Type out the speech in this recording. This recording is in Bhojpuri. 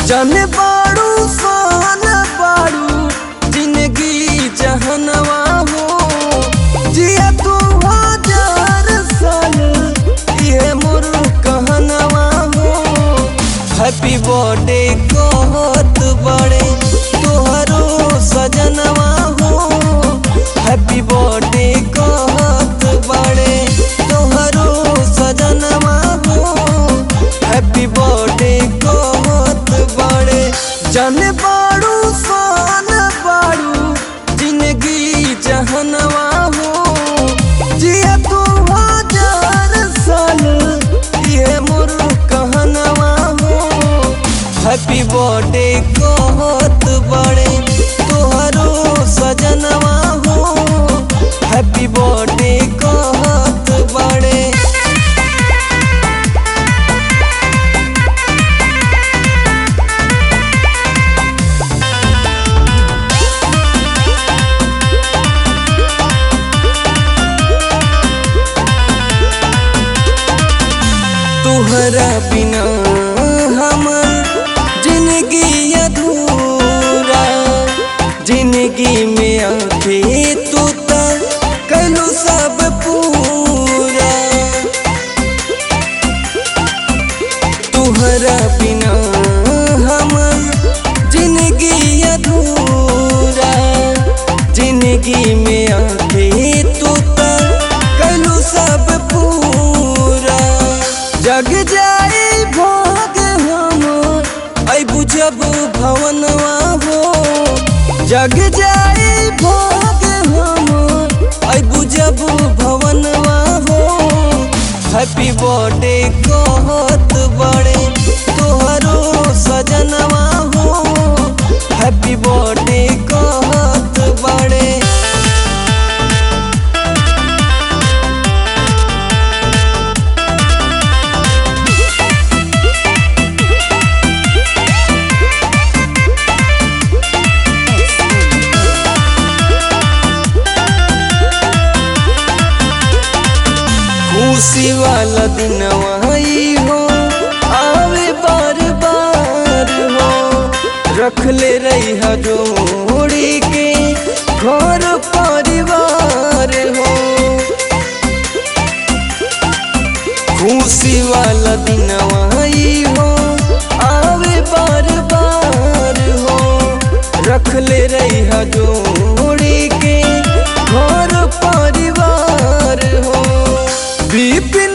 जाने बाड़ू सान बाड़ू जिंदगी जहनवा हो जिया तू 1000 साल ये मोर कहनवा हो। हैप्पी बर्थडे कहत बड़े तोहरो सजनवा हो। हैप्पी बर्थडे कहत बड़े तोहरो सजनवा हो। हैप्पी बर्थडे कहत बड़े जाने बाड़ू सान बाड़ू जिंदगी जहनवा हो जिया तू 1000 साल ये मोर कहनवा हो। हैप्पी बर्थडे कहत बड़े तोहरो सजनवा हो। हैप्पी बर्थडे कहत बड़े। तुहरा बिना हमर जिंदगी अधूरा जिंदगी में आके तू कैलू सब पूरा। तुहरा बिना हमर जिंदगी अधूरा जिंदगी में आके तू कैलू सब पूरा। जग जाए भाग हम अबू जब भवनवा हो। जग जाए भाग हम अबू जब भवनवा हो। हैप्पी बर्थडे कहत बड़े तोहरो सजनवा हो। हैप्पी बर्थडे कहत बड़े। खुशी वाला दिन वही हो आवे बार बार हो। रख ले रही है जोड़ी के घर परिवार हो। खुशी वाला दिन वही हो आवे बार बार हो। रख ले रही है जोड़ी के घर परिवार हो। बीपी